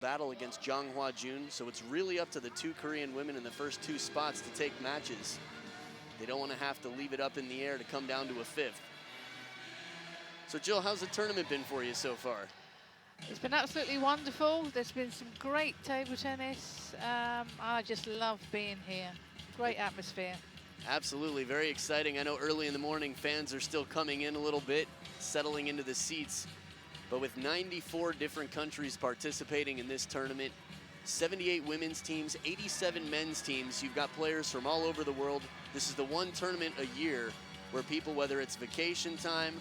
battle against Jang Hwa-jun, so it's really up to the two Korean women in the first two spots to take matches. They don't want to have to leave it up in the air to come down to a fifth. So Jill, how's the tournament been for you so far? It's been absolutely wonderful. There's been some great table tennis. I just love being here. Great atmosphere. Absolutely, very exciting. I know early in the morning fans are still coming in a little bit, settling into the seats. But with 94 different countries participating in this tournament, 78 women's teams, 87 men's teams, you've got players from all over the world. This is the one tournament a year where people, whether it's vacation time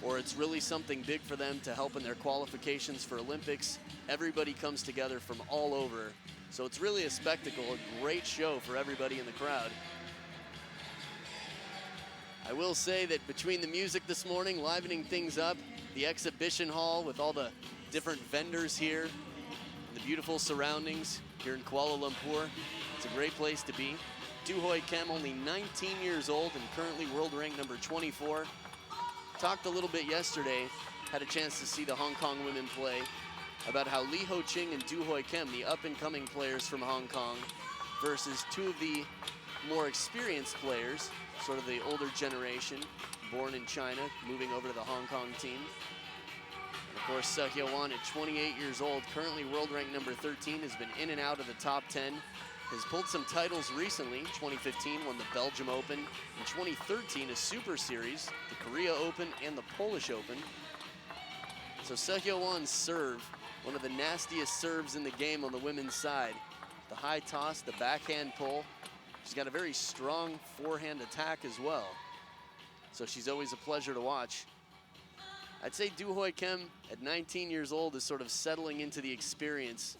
or it's really something big for them to help in their qualifications for Olympics, everybody comes together from all over. So it's really a spectacle, a great show for everybody in the crowd. I will say that between the music this morning, livening things up, the exhibition hall with all the different vendors here, and the beautiful surroundings here in Kuala Lumpur, it's a great place to be. DOO Hoi Kem, only 19 years old and currently world rank number 24. Talked a little bit yesterday, had a chance to see the Hong Kong women play, about how Lee Ho Ching and DOO Hoi Kem, the up-and-coming players from Hong Kong, versus two of the more experienced players, sort of the older generation, born in China, moving over to the Hong Kong team. And of course, Hyowon at 28 years old, currently world rank number 13, has been in and out of the top 10, has pulled some titles recently. 2015 won the Belgium Open, in 2013 a Super Series, the Korea Open and the Polish Open. So Hyowon's serve, one of the nastiest serves in the game on the women's side. The high toss, the backhand pull. She's got a very strong forehand attack as well. So she's always a pleasure to watch. I'd say DOO Hoi Kem at 19 years old is sort of settling into the experience.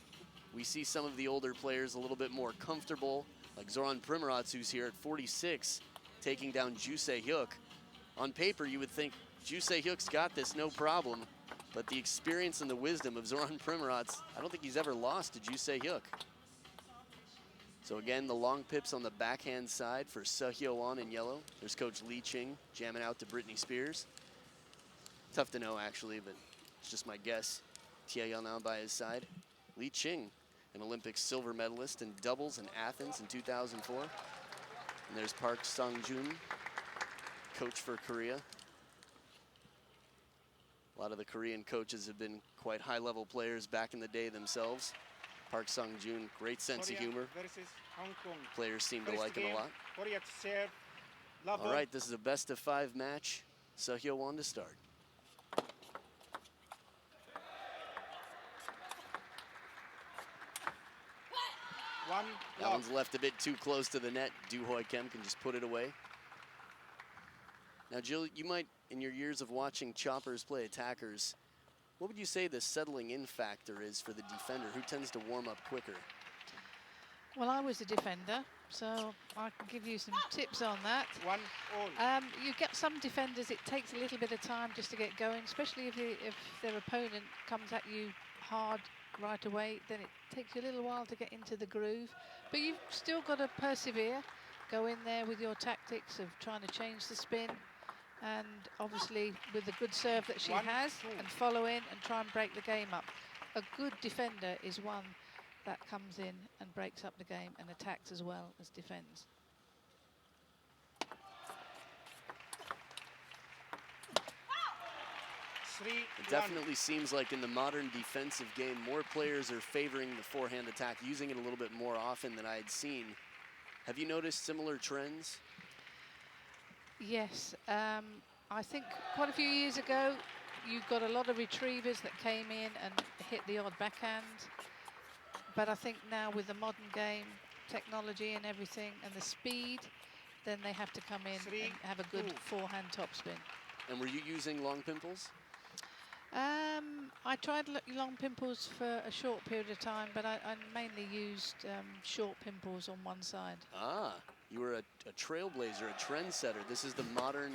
We see some of the older players a little bit more comfortable, like Zoran Primorac, who's here at 46, taking down Ju Se-hyuk. On paper, you would think Ju Se-hyuk's got this, no problem. But the experience and the wisdom of Zoran Primorac, I don't think he's ever lost to Ju Se-hyuk. So again, the long pips on the backhand side for Hyowon in yellow. There's Coach Lee Ching jamming out to Britney Spears. Tough to know, actually, but it's just my guess. Tia Yelnao by his side. Lee Ching, an Olympic silver medalist in doubles in Athens in 2004. And there's Park Sang-jun, coach for Korea. A lot of the Korean coaches have been quite high-level players back in the day themselves. Park Sang-jun, great sense of humor. Players seem to like him a lot. All right, this is a best-of-5 match. Hyowon to start. That one's left a bit too close to the net. DOO Hoi Kem can just put it away. Now, Jill, you might, in your years of watching choppers play attackers, what would you say the settling in factor is for the defender? Who tends to warm up quicker? Well, I was a defender, so I can give you some tips on that. You get some defenders, it takes a little bit of time just to get going, especially if their opponent comes at you hard right away, then it takes you a little while to get into the groove. But you've still got to persevere, go in there with your tactics of trying to change the spin, and obviously with the good serve that she has, and follow in and try and break the game up. A good defender is one that comes in and breaks up the game and attacks as well as defends. It definitely seems like in the modern defensive game, more players are favoring the forehand attack, using it a little bit more often than I had seen. Have you noticed similar trends? Yes, I think quite a few years ago, you got a lot of retrievers that came in and hit the odd backhand. But I think now with the modern game, technology and everything, and the speed, then they have to come in and have a good forehand topspin. And were you using long pimples? I tried long pimples for a short period of time, but I mainly used short pimples on one side. Ah, you were a trailblazer, a trendsetter. This is the modern,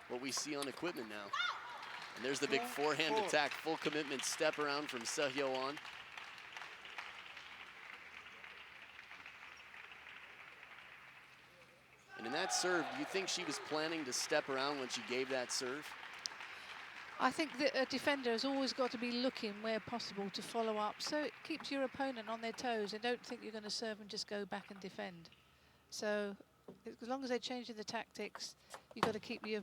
what we see on equipment now. And there's the big forehand attack, full commitment step around from Hyowon. And in that serve, do you think she was planning to step around when she gave that serve? I think that a defender has always got to be looking where possible to follow up, so it keeps your opponent on their toes and don't think you're going to serve and just go back and defend. So as long as they're changing the tactics, you've got to keep your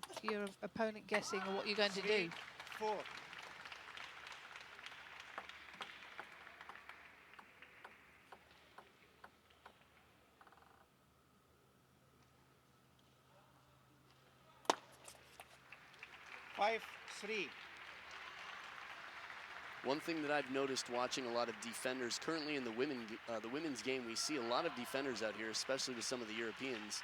opponent guessing on what you're going to do. 4. Five, 3. One thing that I've noticed watching a lot of defenders currently in the women's game, we see a lot of defenders out here, especially with some of the Europeans.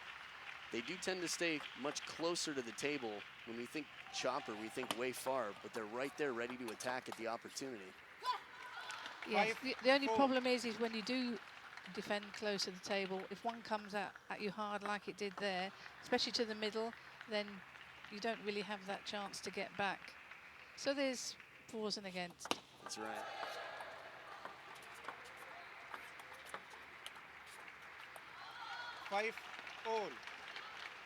They do tend to stay much closer to the table. When we think chopper, we think way far, but they're right there ready to attack at the opportunity. Yes, the only problem is when you do defend close to the table, if one comes at you hard like it did there, especially to the middle, then you don't really have that chance to get back. So there's fors and against. That's right. Five, all.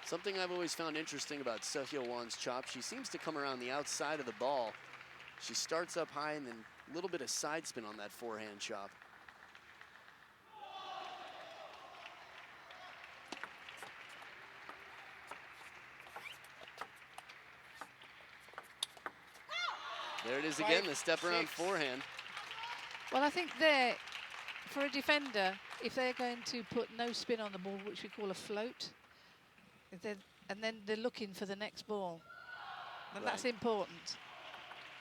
Something I've always found interesting about Seo Hyowon's chop, she seems to come around the outside of the ball. She starts up high and then a little bit of side spin on that forehand chop. There it is again, the step around forehand. Well, I think there, for a defender, if they're going to put no spin on the ball, which we call a float, and then they're looking for the next ball, and that's important.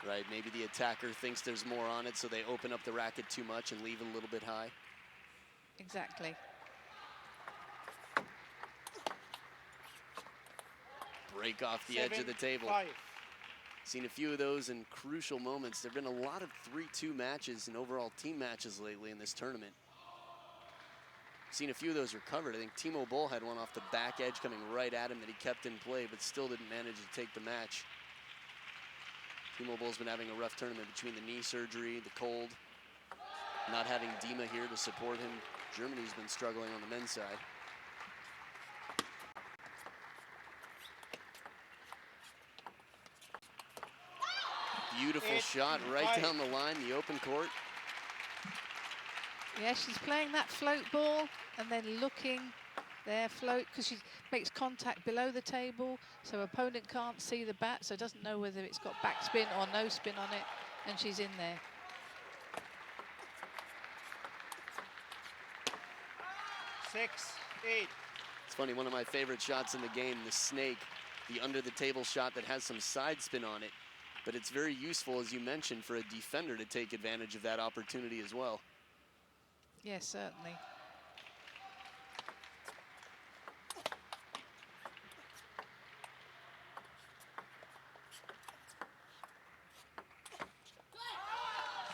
Right, maybe the attacker thinks there's more on it, so they open up the racket too much and leave it a little bit high. Exactly. Break off the edge of the table. 5. Seen a few of those in crucial moments. There have been a lot of 3-2 matches and overall team matches lately in this tournament. Seen a few of those recovered. I think Timo Boll had one off the back edge coming right at him that he kept in play, but still didn't manage to take the match. Timo Boll's been having a rough tournament between the knee surgery, the cold, not having Dima here to support him. Germany's been struggling on the men's side. Beautiful shot right down the line, the open court. Yeah, she's playing that float ball and then looking there, float, because she makes contact below the table, so opponent can't see the bat, so doesn't know whether it's got backspin or no spin on it, and she's in there. 6, 8. It's funny, one of my favorite shots in the game, the snake, the under the table shot that has some side spin on it. But it's very useful, as you mentioned, for a defender to take advantage of that opportunity as well. Yes, certainly.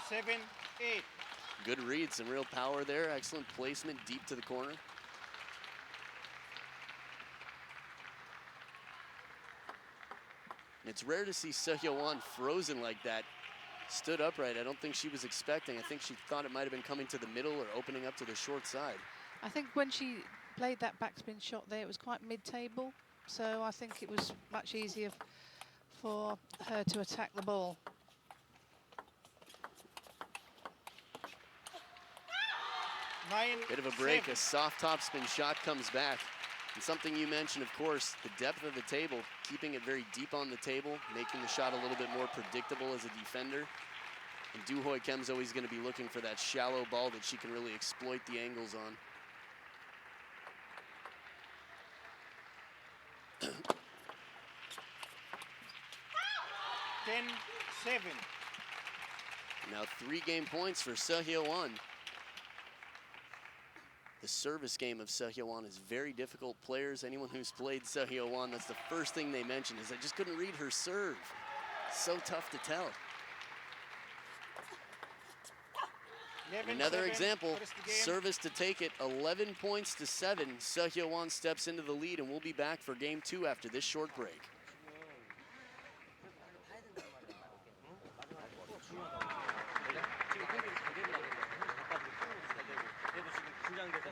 Seven, 8. Good read, some real power there. Excellent placement deep to the corner. It's rare to see Seo Hyowon frozen like that. Stood upright. I don't think she was expecting. I think she thought it might have been coming to the middle or opening up to the short side. I think when she played that backspin shot there, it was quite mid-table. So I think it was much easier for her to attack the ball. Bit of a break, 7. A soft topspin shot comes back. And something you mentioned, of course, the depth of the table, keeping it very deep on the table, making the shot a little bit more predictable as a defender. And DOO Hoi Kem's always going to be looking for that shallow ball that she can really exploit the angles on. Ten, 7. Now 3 game points for Seo Hyowon. The service game of Seo Hyowon is very difficult. Players, anyone who's played Seo Hyowon, that's the first thing they mention is I just couldn't read her serve. So tough to tell. Another example, service to take it, 11 points to 7. Seo Hyowon steps into the lead, and we'll be back for game 2 after this short break.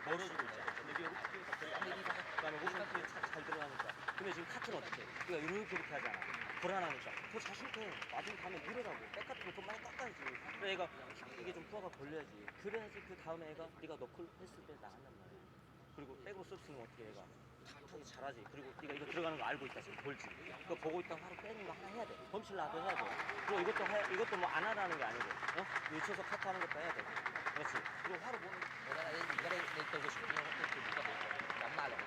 멀어지고 있잖아. 근데 이게 그다음에 잘 들어가니까. 근데 지금 카트는 어떻게 해? 그러니까 이렇게 하잖아. 불안한 거죠. 더 자신있게 나중에 가면 이러라고. 백 같은 거 좀 많이 깎아야지. 그래 얘가 이게 좀 투어가 걸려야지. 그래야지 그 다음에 애가 네가 너클 했을 때 나간단 말이야. 그리고 백으로 서비스는 어떻게 얘가 탁하게 잘하지. 그리고 네가 이거 들어가는 거 알고 있다 지금 볼지. 그거 보고 있다가 바로 빼는 거 하나 해야 돼. 범실 나도 해야 돼. 그리고 이것도 뭐 안 하라는 게 아니고, 늦춰서 카트하는 것도 해야 돼. 그렇지. 그리고 화로 보는. 我覺得你而家你對佢水平，我都叫唔得好，忍耐落去。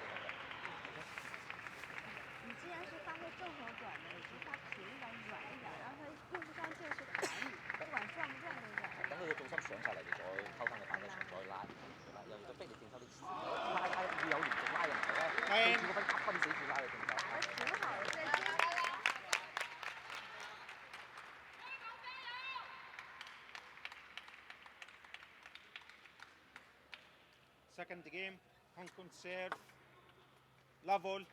你既然是发挥正和短的，你就发平一点、软一点，让他用不上劲儿去打你，不管转不转都是。等佢個重心上晒嚟，你再偷翻個反擊場，再拉，又要逼你正手啲拉要有連續拉嘅唔係咧，對住個分急分死住拉嘅正手。挺好的，在接。Second game, Hong Kong serve, level.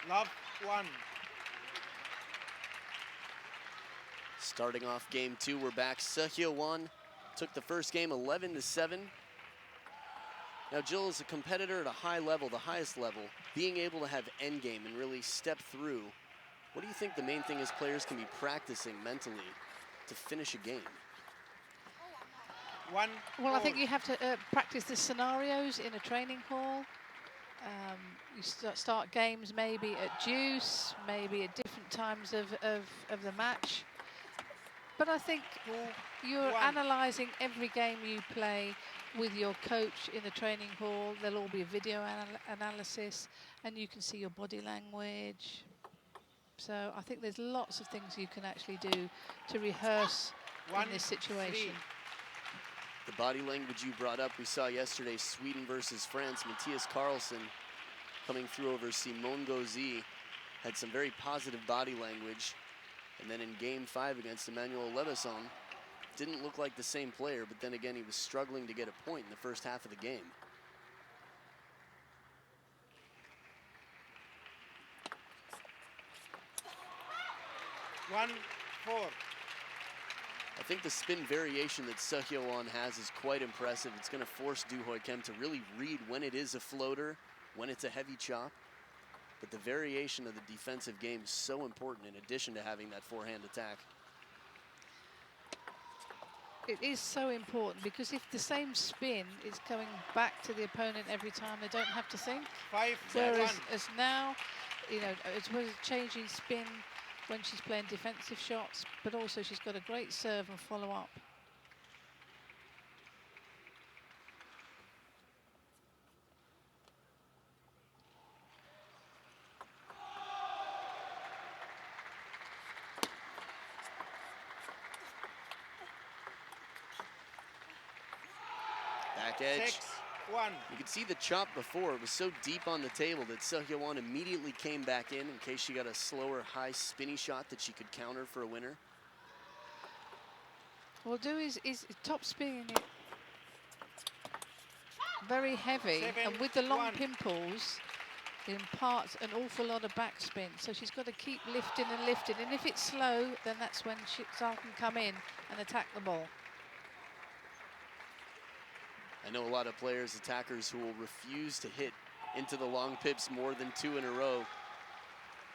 Love 1. Starting off game 2, we're back. Hyowon took the first game 11-7. Now, Jill, is a competitor at a high level, the highest level, being able to have endgame and really step through. What do you think the main thing is players can be practicing mentally to finish a game? Well, I think you have to practice the scenarios in a training hall. You start games maybe at deuce, maybe at different times of the match. But I think you're analysing every game you play with your coach in the training hall. There'll all be a video analysis, and you can see your body language. So I think there's lots of things you can actually do to rehearse in this situation. The body language you brought up, we saw yesterday, Sweden versus France. Matthias Carlsen coming through over Simon Gauzy had some very positive body language. And then in game 5 against Emmanuel Lebeson, didn't look like the same player, but then again, he was struggling to get a point in the first half of the game. I think the spin variation that Hyowon has is quite impressive. It's going to force DOO Hoi Kem to really read when it is a floater, when it's a heavy chop. But the variation of the defensive game is so important in addition to having that forehand attack. It is so important because if the same spin is coming back to the opponent every time, they don't have to think. Whereas as now, you know, it's changing spin when she's playing defensive shots, but also she's got a great serve and follow up. Back edge. 6-1. You could see the chop before. It was so deep on the table that Hyowon immediately came back in case she got a slower, high, spinny shot that she could counter for a winner. Well, DOO is top spinning it very heavy, and with the long pimples, it imparts an awful lot of backspin. So she's got to keep lifting and lifting, and if it's slow, then that's when Zhao can come in and attack the ball. I know a lot of players, attackers, who will refuse to hit into the long pips more than 2 in a row.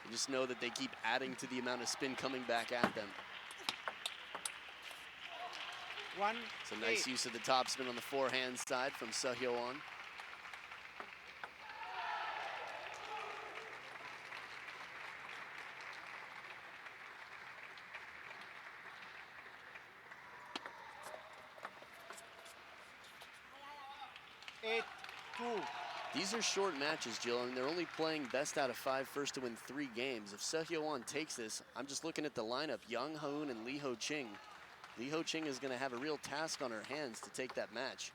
You just know that they keep adding to the amount of spin coming back at them. It's a nice use of the topspin on the forehand side from Hyowon. These are short matches, Jill, and they're only playing best out of 5, first to win 3 games. If Hyowon takes this, I'm just looking at the lineup, Yang Haun and Lee Ho Ching. Lee Ho Ching is going to have a real task on her hands to take that match.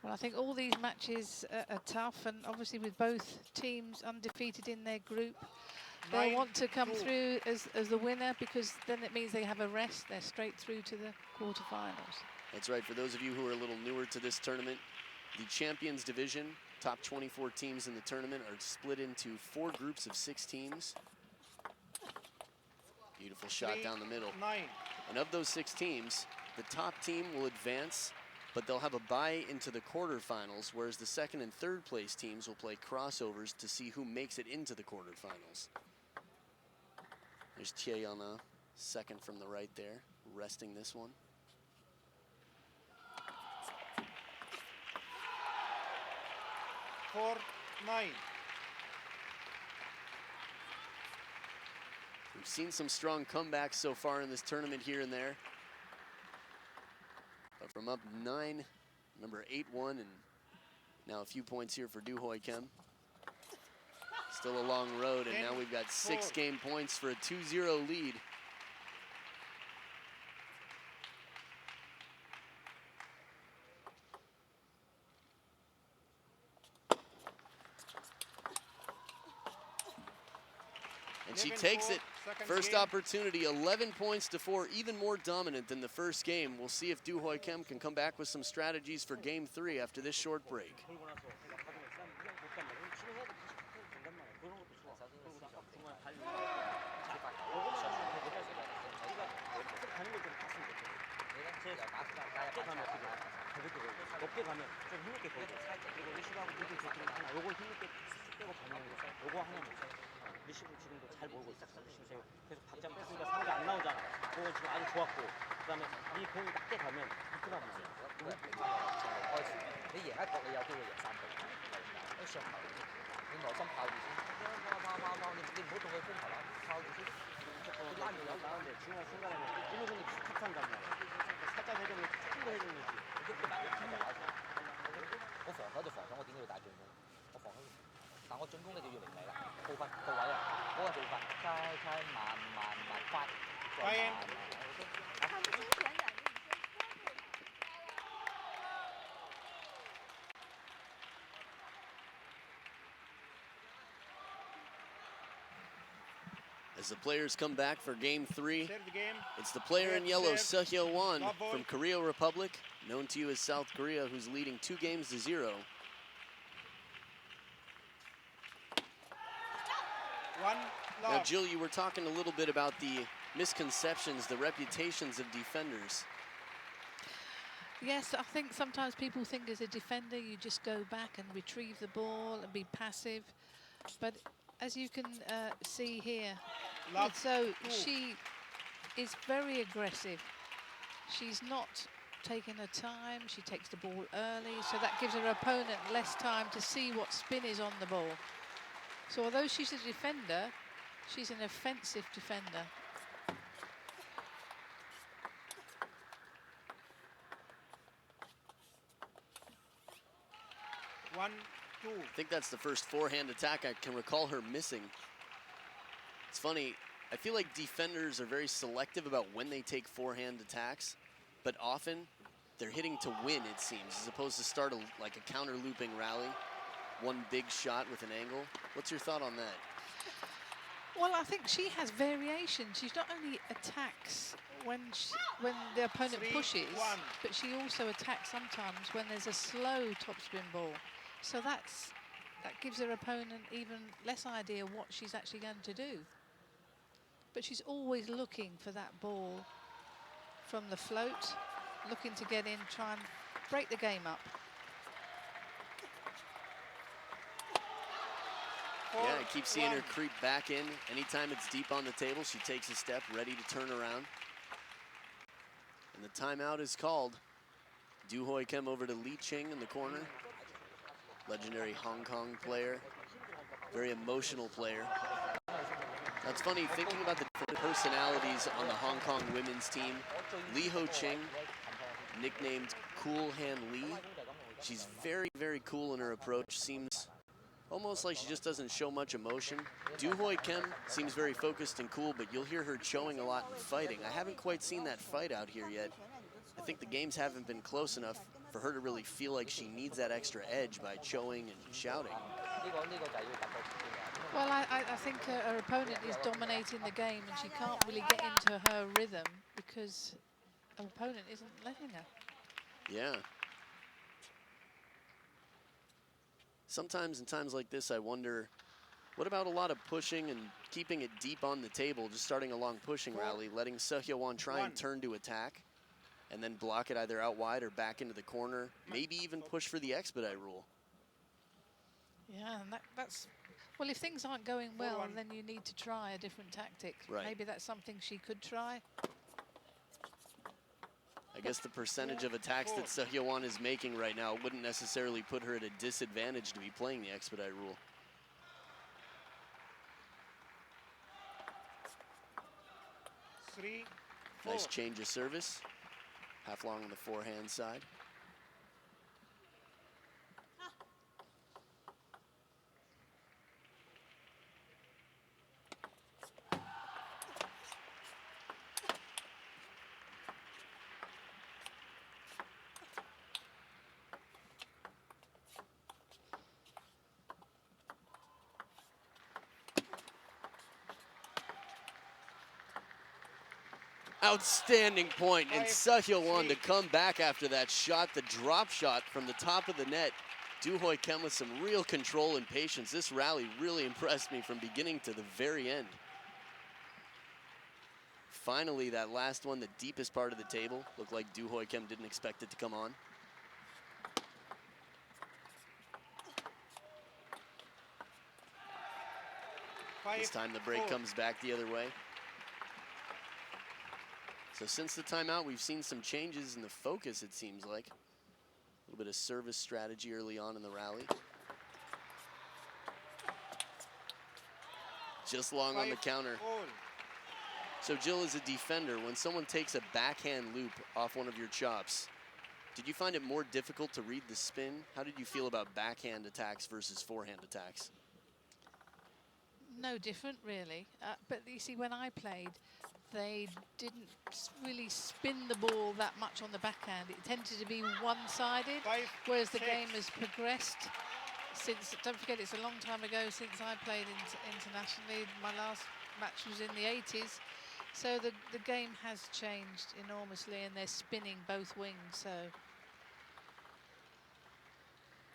Well, I think all these matches are tough, and obviously with both teams undefeated in their group, they'll want to come through as the winner, because then it means they have a rest. They're straight through to the quarterfinals. That's right. For those of you who are a little newer to this tournament, the Champions Division, top 24 teams in the tournament, are split into 4 groups of 6 teams. Beautiful shot down the middle. 9. And of those 6 teams, the top team will advance, but they'll have a bye into the quarterfinals, whereas the 2nd and 3rd place teams will play crossovers to see who makes it into the quarterfinals. There's Chieyana, second from the right there, resting this one. Four, 9. We've seen some strong comebacks so far in this tournament here and there. But from up 9, remember 8-1, and now a few points here for DOO Hoi Kem. Still a long road, and now we've got 6 game points for a 2-0 lead. And she takes it. First opportunity, 11 points to 4, even more dominant than the first game. We'll see if DOO Hoi Kem can come back with some strategies for game 3 after this short break. 높게 가면 좀 힘있게 걸고 그리고 리시브하고 미드 좋기는 하나 요걸 힘있게 빼고 가는 거 요거 하나는 리시브 지금도 잘 몰고 있어 리시브 계속 박자 뺐으니까 상대 안 나오잖아 그거 지금 아주 좋았고 그 다음에 이 공이 낮게 가면 비트가 문제야 你贏一局你有機會贏3局，喺上頭你耐心靠住先，拋，你唔好同佢攻頭啦，靠住先。 拉밀려 나오는데 중요한 순간에는 이노선이 탁 산단 말이야. 살짝 회전을 조금 더 해주는 거지. 我防守就防守，我點解要打進攻？我防守，但我進攻你就要凌厲啦，步伐到位啊，嗰個步伐，猜慢快，再慢。他们之前2个女生说过。 As the players come back for game 3, it's the player in yellow, Hyowon from Korea Republic, known to you as South Korea, who's leading 2 games to 0. Now, Jill, you were talking a little bit about the misconceptions, the reputations of defenders. Yes, I think sometimes people think as a defender you just go back and retrieve the ball and be passive, but as you can see here, so she is very aggressive. She's not taking her time, she takes the ball early, so that gives her opponent less time to see what spin is on the ball. So although she's a defender, she's an offensive defender. I think that's the first forehand attack I can recall her missing. It's funny, I feel like defenders are very selective about when they take forehand attacks, but often they're hitting to win, it seems, as opposed to start like a counter-looping rally. One big shot with an angle. What's your thought on that? Well, I think she has variation. She not only attacks when the opponent pushes, but she also attacks sometimes when there's a slow topspin ball. So that gives her opponent even less idea what she's actually going to do. But she's always looking for that ball from the float, looking to get in, try and break the game up. Yeah, I keep seeing her creep back in. Anytime it's deep on the table, she takes a step, ready to turn around. And the timeout is called. DOO Hoi Kem over to Li Ching in the corner. Legendary Hong Kong player, very emotional player. That's funny, thinking about the different personalities on the Hong Kong women's team. Li Ho Ching, nicknamed Cool Hand Lee. She's very, very cool in her approach. Seems almost like she just doesn't show much emotion. DOO Hoi Kem seems very focused and cool, but you'll hear her showing a lot in fighting. I haven't quite seen that fight out here yet. I think the games haven't been close enough for her to really feel like she needs that extra edge by showing and shouting. Well, I think her opponent is dominating the game and she can't really get into her rhythm because her opponent isn't letting her. Yeah. Sometimes in times like this, I wonder What about a lot of pushing and keeping it deep on the table, just starting a long pushing rally, letting Seo Hyowon try and turn to attack, and then block it either out wide or back into the corner, maybe even push for the expedite rule? Yeah, and that's... Well, if things aren't going well, then you need to try a different tactic. Right. Maybe that's something she could try. I guess the percentage of attacks that Seo Hyowon is making right now wouldn't necessarily put her at a disadvantage to be playing the expedite rule. Nice change of service. Half long on the forehand side. Outstanding point, and Seo Hyowon to come back after that shot, the drop shot from the top of the net. DOO Hoi Kem with some real control and patience. This rally really impressed me from beginning to the very end. Finally, that last one, the deepest part of the table, looked like DOO Hoi Kem didn't expect it to come on. This time the break comes back the other way. So since the timeout, we've seen some changes in the focus, it seems like. A little bit of service strategy early on in the rally. Just long on the counter. So Jill, as a defender, when someone takes a backhand loop off one of your chops, did you find it more difficult to read the spin? How did you feel about backhand attacks versus forehand attacks? No different, really. But you see, when I played, they didn't really spin the ball that much on the backhand. It tended to be one-sided, whereas the game has progressed since, don't forget, it's a long time ago since I played internationally. My last match was in the 80s. So the game has changed enormously, and they're spinning both wings, so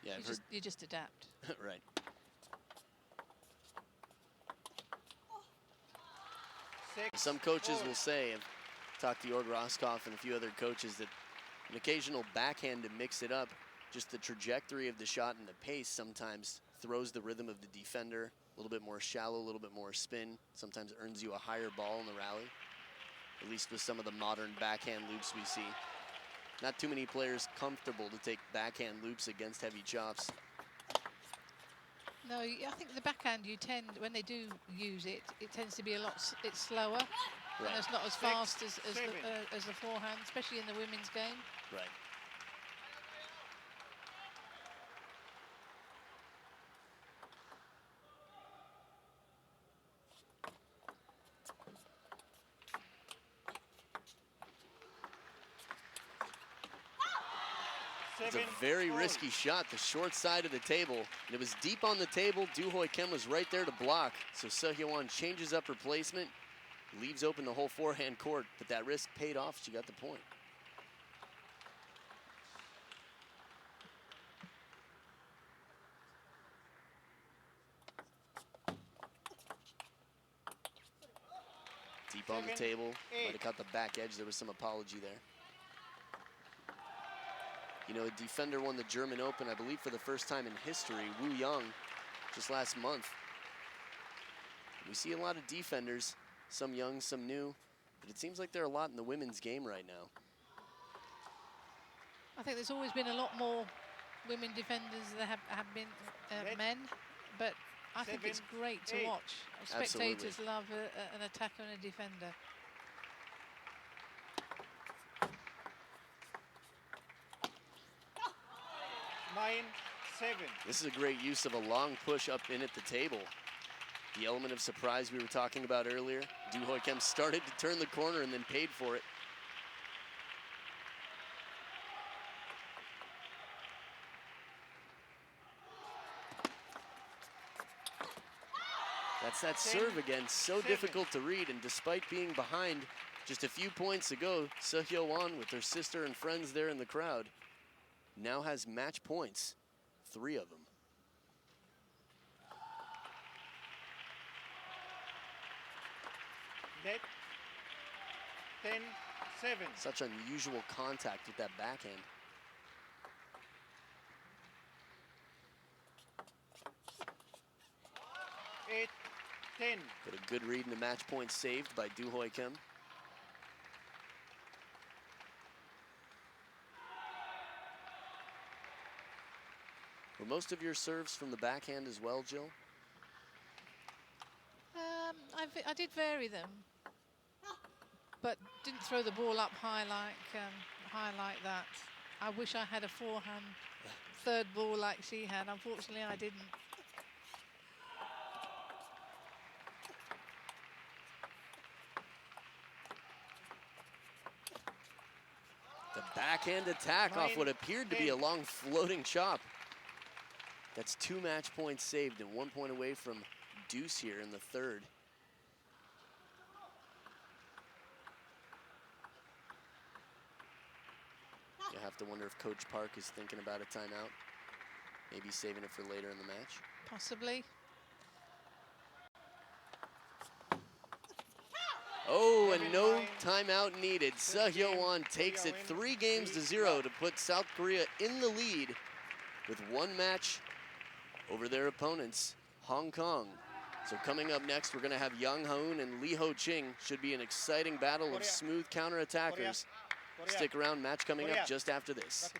yeah, you just adapt. Right. Some coaches will say, I've talked to Jorg Roskopf and a few other coaches, that an occasional backhand to mix it up, just the trajectory of the shot and the pace sometimes throws the rhythm of the defender. A little bit more shallow, a little bit more spin, sometimes earns you a higher ball in the rally, at least with some of the modern backhand loops we see. Not too many players comfortable to take backhand loops against heavy chops. No, I think the backhand, you tend, when they do use it, it tends to be it's slower, right, and it's not as fast as the forehand, especially in the women's game. Right. It's a very risky shot, the short side of the table. And it was deep on the table. DOO Hoi Kem was right there to block. So Seo Hyowon changes up her placement, leaves open the whole forehand court, but that risk paid off. She got the point. Deep on the table, might have caught the back edge. There was some apology there. You know, a defender won the German Open, I believe, for the first time in history, Wu Yang, just last month. We see a lot of defenders, some young, some new, but it seems like there are a lot in the women's game right now. I think there's always been a lot more women defenders than have been men, but I think it's great to watch. Spectators love an attacker and a defender. This is a great use of a long push up in at the table. The element of surprise we were talking about earlier. DOO Hoi Kem started to turn the corner and then paid for it. That's that serve again, so difficult to read, and despite being behind just a few points ago, Seo Hyowon, with her sister and friends there in the crowd, now has match points, 3 of them. Net. 10-7. Such unusual contact with that backhand. Eight, 10. But a good read and a match point saved by DOO Hoi Kem. Were most of your serves from the backhand as well, Jill? I did vary them, but didn't throw the ball up high like that. I wish I had a forehand third ball like she had. Unfortunately, I didn't. The backhand attack off what appeared to be a long floating chop. That's 2 match points saved and 1 point away from deuce here in the third. You have to wonder if Coach Park is thinking about a timeout. Maybe saving it for later in the match. Possibly. Oh, and no timeout needed. Hyowon takes it 3-0 to put South Korea in the lead with 1 match over their opponents, Hong Kong. So coming up next, we're going to have Yang Haun and Lee Ho Ching. Should be an exciting battle of smooth counterattackers. Stick around, match coming up just after this.